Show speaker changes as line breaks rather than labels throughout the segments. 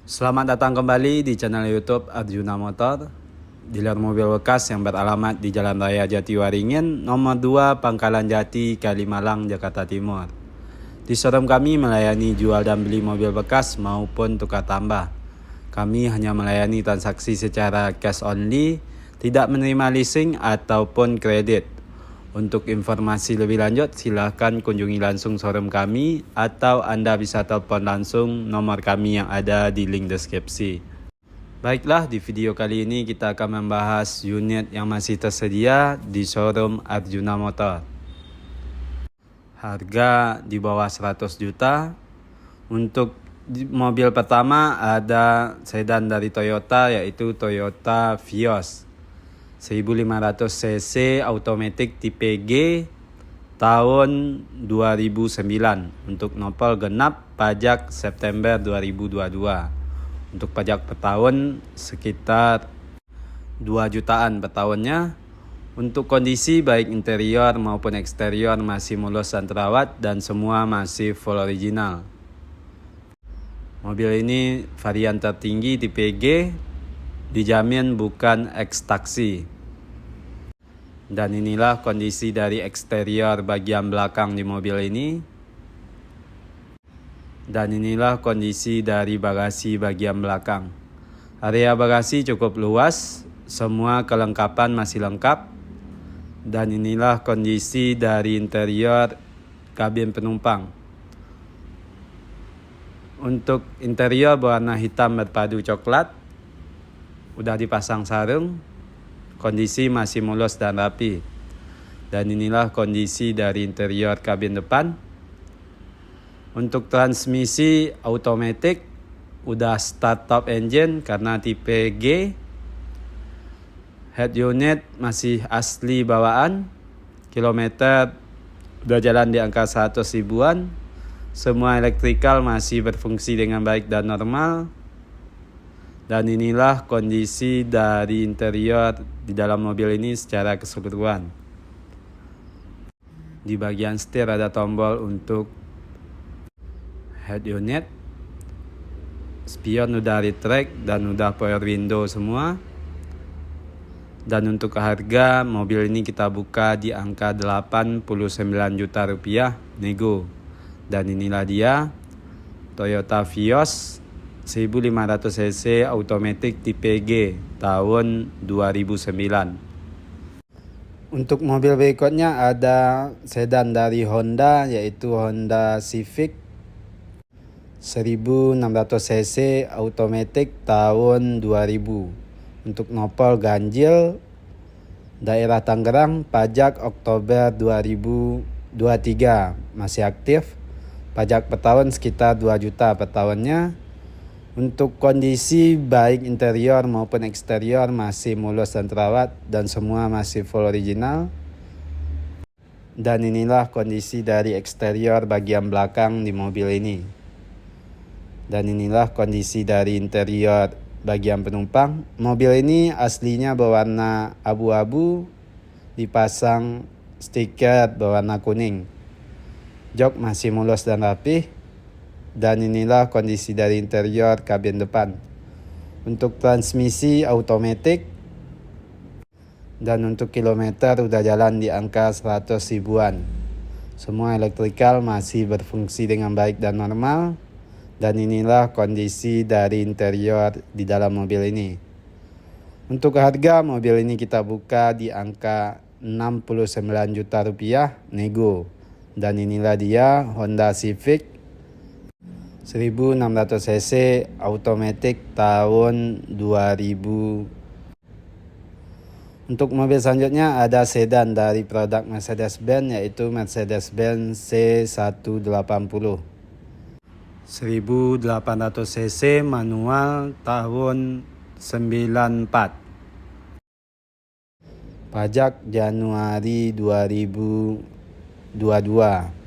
Selamat datang kembali di channel YouTube Arjuna Motor, dealer mobil bekas yang beralamat di Jalan Raya Jatiwaringin, nomor 2, Pangkalan Jati, Kalimalang, Jakarta Timur. Di showroom kami melayani jual dan beli mobil bekas maupun tukar tambah. Kami hanya melayani transaksi secara cash only, tidak menerima leasing ataupun kredit. Untuk informasi lebih lanjut, silahkan kunjungi langsung showroom kami atau Anda bisa telepon langsung nomor kami yang ada di link deskripsi. Baiklah, di video kali ini kita akan membahas unit yang masih tersedia di showroom Arjuna Motor. Harga di bawah 100 juta. Untuk mobil pertama ada sedan dari Toyota, yaitu Toyota Vios 1500 cc automatic tipe G tahun 2009 untuk nopol genap, pajak September 2022. Untuk pajak per tahun sekitar 2 jutaan per tahunnya. Untuk kondisi baik interior maupun eksterior masih mulus dan terawat dan semua masih full original. Mobil ini varian tertinggi tipe G, dijamin bukan eks-taksi. Dan inilah kondisi dari eksterior bagian belakang di mobil ini. Dan inilah kondisi dari bagasi bagian belakang. Area bagasi cukup luas, semua kelengkapan masih lengkap. Dan inilah kondisi dari interior kabin penumpang. Untuk interior berwarna hitam berpadu coklat, udah dipasang sarung. Kondisi masih mulus dan rapi. Dan inilah kondisi dari interior kabin depan. Untuk transmisi automatic udah start top engine karena tipe G. Head unit masih asli bawaan. Kilometer udah jalan di angka 100 ribuan. Semua elektrikal masih berfungsi dengan baik dan normal. Dan inilah kondisi dari interior di dalam mobil ini secara keseluruhan. Di bagian setir ada tombol untuk head unit. Spion udah retract dan udah power window semua. Dan untuk harga mobil ini kita buka di angka 89 juta rupiah nego. Dan inilah dia Toyota Vios 1500 cc automatic tipe G tahun 2009. Untuk mobil berikutnya ada sedan dari Honda, yaitu Honda Civic 1600 cc automatic tahun 2000. Untuk nopol ganjil, daerah Tangerang, pajak Oktober 2023 masih aktif. Pajak per tahun sekitar 2 juta per tahunnya. Untuk kondisi baik interior maupun eksterior masih mulus dan terawat dan semua masih full original. Dan inilah kondisi dari eksterior bagian belakang di mobil ini. Dan inilah kondisi dari interior bagian penumpang. Mobil ini aslinya berwarna abu-abu, dipasang stiker berwarna kuning. Jok masih mulus dan rapih. Dan inilah kondisi dari interior kabin depan. Untuk transmisi automatic. Dan untuk kilometer udah jalan di angka 100 ribuan. Semua elektrikal masih berfungsi dengan baik dan normal. Dan inilah kondisi dari interior di dalam mobil ini. Untuk harga mobil ini kita buka di angka 69 juta rupiah nego. Dan inilah dia Honda Civic 1600 cc automatic tahun 2000. Untuk mobil selanjutnya ada sedan dari produk Mercedes-Benz, yaitu Mercedes-Benz C180 1800 cc manual tahun 94. Pajak Januari 2022.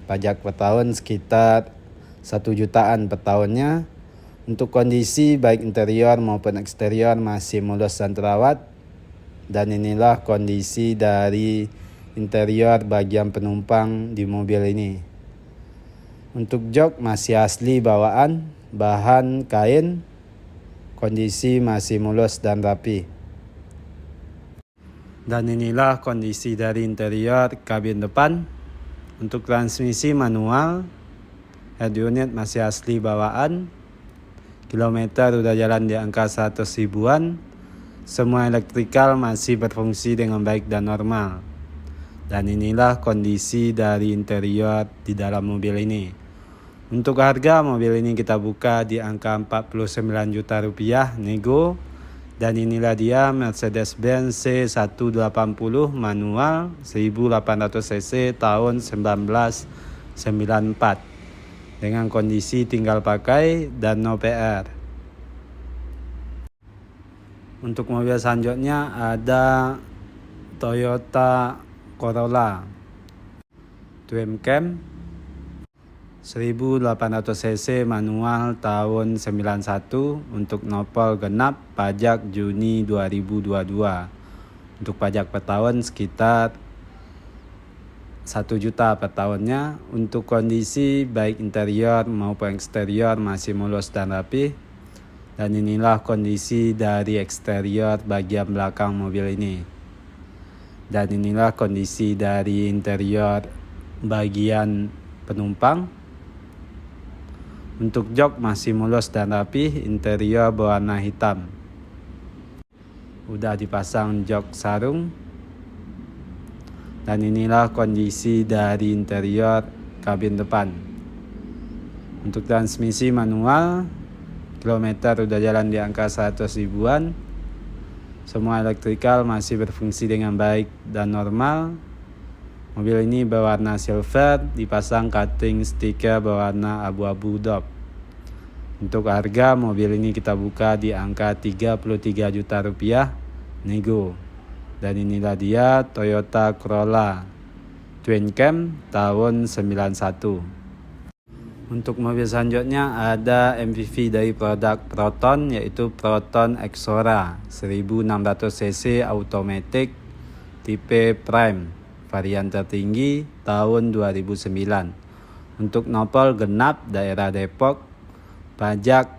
Pajak per tahun sekitar 1 jutaan per tahunnya. Untuk kondisi baik interior maupun eksterior masih mulus dan terawat. Dan inilah kondisi dari interior bagian penumpang di mobil ini. Untuk jok masih asli bawaan, bahan kain. kondisi masih mulus dan rapi. Dan inilah kondisi dari interior kabin depan. Untuk transmisi manual, head unit masih asli bawaan. Kilometer udah jalan di angka 100 ribuan. Semua elektrikal masih berfungsi dengan baik dan normal. Dan inilah kondisi dari interior di dalam mobil ini. Untuk harga mobil ini kita buka di angka 49 juta rupiah nego. Dan inilah dia Mercedes-Benz C180 manual 1800 cc tahun 1994. Dengan kondisi tinggal pakai dan no PR. Untuk mobil selanjutnya ada Toyota Corolla Twin Cam 1800 cc manual tahun 91 untuk nopol genap pajak Juni 2022. Untuk pajak per tahun sekitar 1 juta per tahunnya. Untuk kondisi baik interior maupun eksterior masih mulus dan rapi. Dan inilah kondisi dari eksterior bagian belakang mobil ini. Dan inilah kondisi dari interior bagian penumpang. Untuk jok masih mulus dan rapi, interior berwarna hitam. Udah dipasang jok sarung. Dan inilah kondisi dari interior kabin depan. Untuk transmisi manual, kilometer udah jalan di angka 100 ribuan. Semua elektrikal masih berfungsi dengan baik dan normal. Mobil ini berwarna silver, dipasang cutting stiker berwarna abu-abu dop. Untuk harga mobil ini kita buka di angka 33 juta rupiah nego. Dan inilah dia Toyota Corolla Twin Cam tahun 91. Untuk mobil selanjutnya ada MPV dari produk Proton, yaitu Proton Exora 1600 cc automatic tipe Prime varian tertinggi tahun 2009. Untuk nopol genap daerah Depok, pajak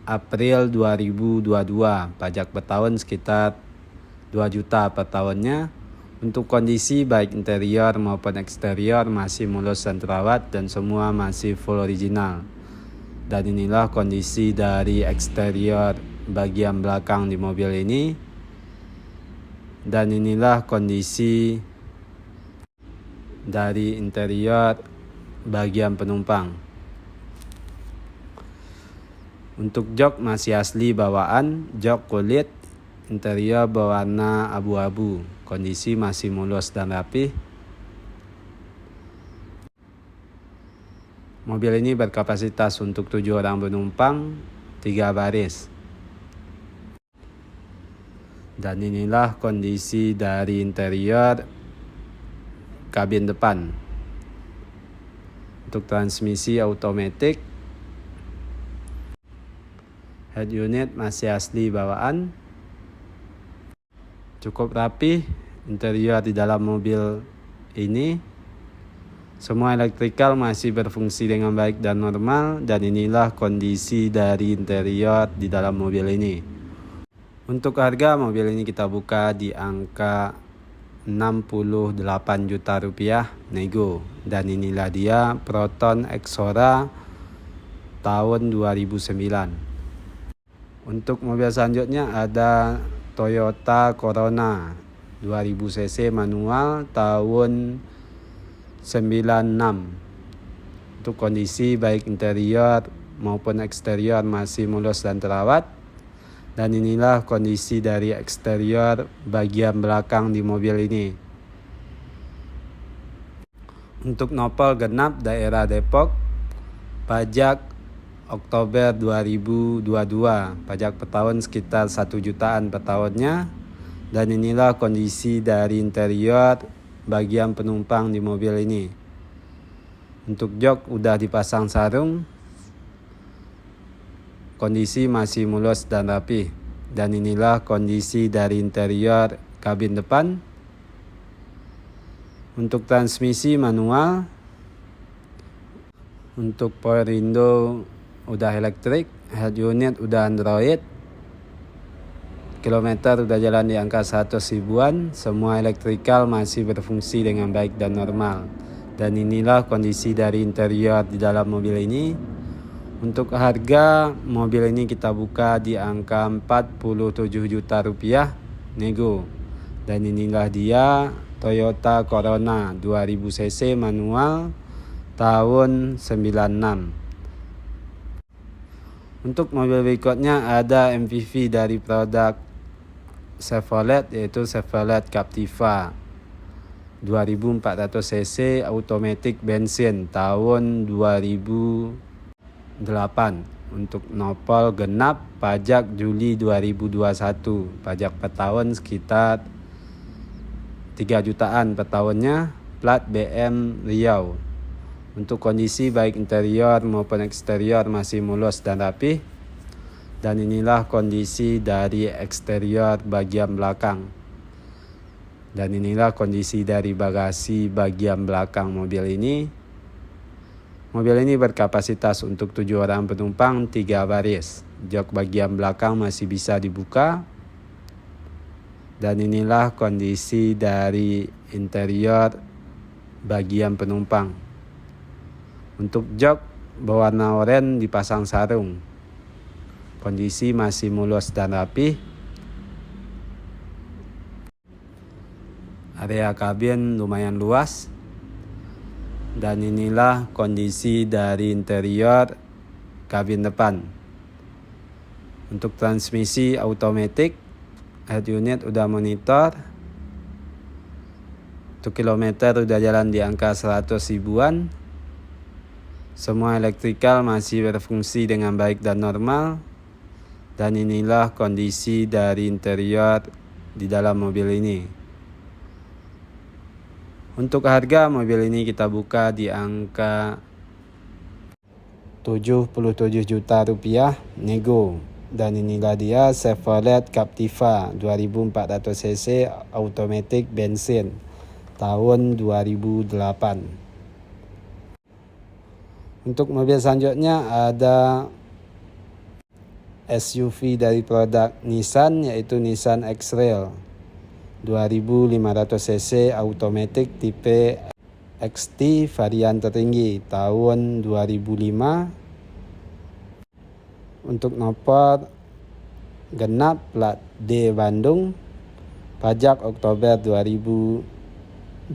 April 2022, pajak per tahun sekitar 2 juta per tahunnya. Untuk kondisi baik interior maupun eksterior masih mulus dan terawat dan semua masih full original. Dan inilah kondisi dari eksterior bagian belakang di mobil ini. Dan inilah kondisi dari interior bagian penumpang. Untuk jok masih asli bawaan, jok kulit. Interior berwarna abu-abu, kondisi masih mulus dan rapi. Mobil ini berkapasitas untuk 7 orang penumpang, 3 baris. Dan inilah kondisi dari interior kabin depan. Untuk transmisi automatic, head unit masih asli bawaan. Cukup rapi interior di dalam mobil ini. Semua elektrikal masih berfungsi dengan baik dan normal. Dan inilah kondisi dari interior di dalam mobil ini. Untuk harga mobil ini kita buka di angka 68 juta rupiah nego. Dan inilah dia Proton Exora tahun 2009. Untuk mobil selanjutnya ada Toyota Corolla 2000 cc manual tahun 96. Untuk kondisi baik interior maupun eksterior masih mulus dan terawat. Dan inilah kondisi dari eksterior bagian belakang di mobil ini. Untuk nopol genap daerah Depok, pajak Oktober 2022, pajak per tahun sekitar 1 jutaan per tahunnya. Dan inilah kondisi dari interior bagian penumpang di mobil ini. Untuk jok udah dipasang sarung, kondisi masih mulus dan rapi. Dan inilah kondisi dari interior kabin depan. Untuk transmisi manual, untuk power window udah elektrik. Head unit udah Android. Kilometer udah jalan di angka 100 ribuan. Semua elektrikal masih berfungsi dengan baik dan normal. Dan inilah kondisi dari interior di dalam mobil ini. Untuk harga mobil ini kita buka di angka 47 juta rupiah nego. Dan inilah dia Toyota Corona 2000 cc manual tahun 96. Untuk mobil berikutnya ada MPV dari produk Chevrolet, yaitu Chevrolet Captiva 2400 cc automatic bensin tahun 2008. Untuk nopol genap, pajak Juli 2021, pajak per tahun sekitar 3 jutaan per tahunnya, plat BM Riau. Untuk kondisi baik interior maupun eksterior masih mulus dan rapi. Dan inilah kondisi dari eksterior bagian belakang. Dan inilah kondisi dari bagasi bagian belakang mobil ini. Mobil ini berkapasitas untuk 7 orang penumpang, 3 baris. Jok bagian belakang masih bisa dibuka. Dan inilah kondisi dari interior bagian penumpang. Untuk jok berwarna oranye dipasang sarung. Kondisi masih mulus dan rapi. Area kabin lumayan luas. Dan inilah kondisi dari interior kabin depan. Untuk transmisi automatic, head unit udah monitor. Untuk kilometer udah jalan di angka 100 ribuan. Semua elektrikal masih berfungsi dengan baik dan normal. Dan inilah kondisi dari interior di dalam mobil ini. Untuk harga mobil ini kita buka di angka 77 juta rupiah nego. Dan inilah dia Chevrolet Captiva 2400 cc automatic bensin tahun 2008. Untuk mobil selanjutnya ada SUV dari produk Nissan, yaitu Nissan X-Trail 2500 cc automatic tipe XT varian tertinggi tahun 2005. Untuk nomor genap plat D Bandung, pajak Oktober 2023.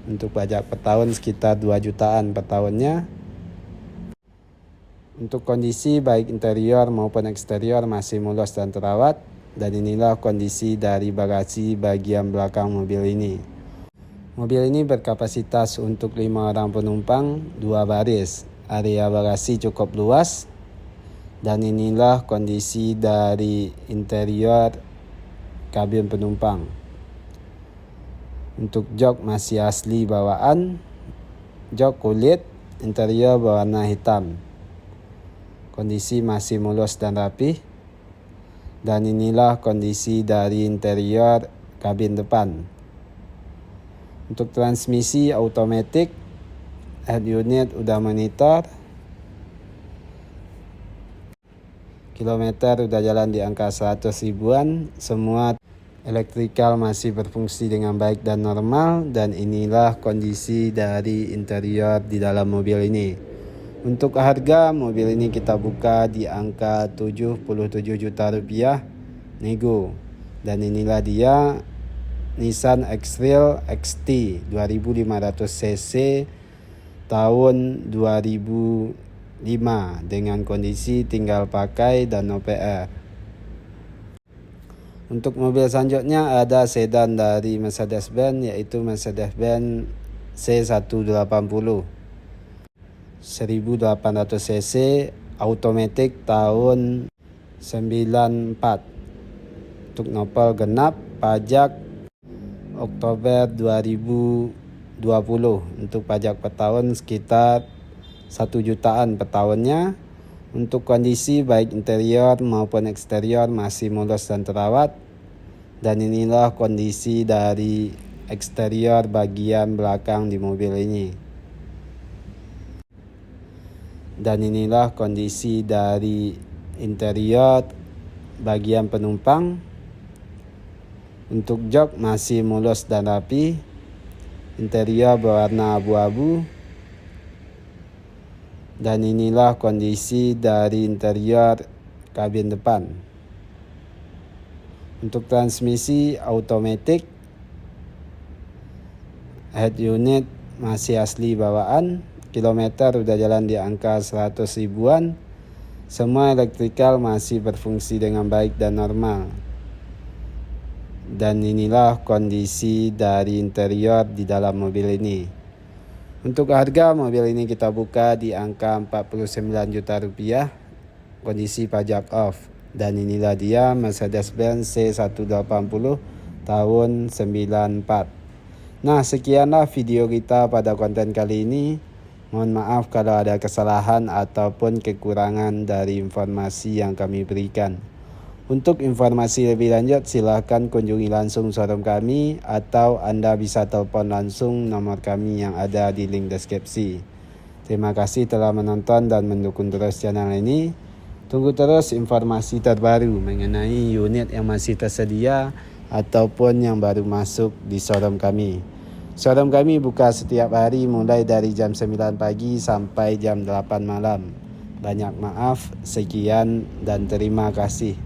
Untuk pajak per tahun sekitar 2 jutaan per tahunnya. Untuk kondisi baik interior maupun eksterior masih mulus dan terawat. Dan inilah kondisi dari bagasi bagian belakang mobil ini. Mobil ini berkapasitas untuk 5 orang penumpang, 2 baris. Area bagasi cukup luas. Dan inilah kondisi dari interior kabin penumpang. Untuk jok masih asli bawaan. Jok kulit, interior berwarna hitam. Kondisi masih mulus dan rapi. Dan inilah kondisi dari interior kabin depan. Untuk transmisi automatic, head unit udah monitor. Kilometer udah jalan di angka 100 ribuan. Semua elektrikal masih berfungsi dengan baik dan normal. Dan inilah kondisi dari interior di dalam mobil ini. Untuk harga mobil ini kita buka di angka 77 juta rupiah nego. Dan inilah dia Nissan X-Trail XT 2500 cc tahun 2005 dengan kondisi tinggal pakai dan OPR. Untuk mobil selanjutnya ada sedan dari Mercedes-Benz, yaitu Mercedes-Benz C180 1800 cc automatic tahun 94. Untuk nopol genap, pajak Oktober 2020. Untuk pajak per tahun sekitar 1 jutaan per tahunnya. Untuk kondisi baik interior maupun eksterior masih mulus dan terawat. Dan inilah kondisi dari eksterior bagian belakang di mobil ini. Dan inilah kondisi dari interior bagian penumpang. Untuk jok masih mulus dan rapi. Interior berwarna abu-abu. Dan inilah kondisi dari interior kabin depan. Untuk transmisi automatic, head unit masih asli bawaan, kilometer udah jalan di angka 100 ribuan. Semua elektrikal masih berfungsi dengan baik dan normal. Dan inilah kondisi dari interior di dalam mobil ini. Untuk harga mobil ini kita buka di angka 49 juta rupiah, kondisi pajak off. Dan inilah dia Mercedes-Benz C180 tahun 94. Nah, sekianlah video kita pada konten kali ini. Mohon maaf kalau ada kesalahan ataupun kekurangan dari informasi yang kami berikan. Untuk informasi lebih lanjut silahkan kunjungi langsung showroom kami atau Anda bisa telepon langsung nomor kami yang ada di link deskripsi. Terima kasih telah menonton dan mendukung terus channel ini. Tunggu terus informasi terbaru mengenai unit yang masih tersedia ataupun yang baru masuk di showroom kami. Showroom kami buka setiap hari mulai dari jam 9 pagi sampai jam 8 malam. Banyak maaf, sekian dan terima kasih.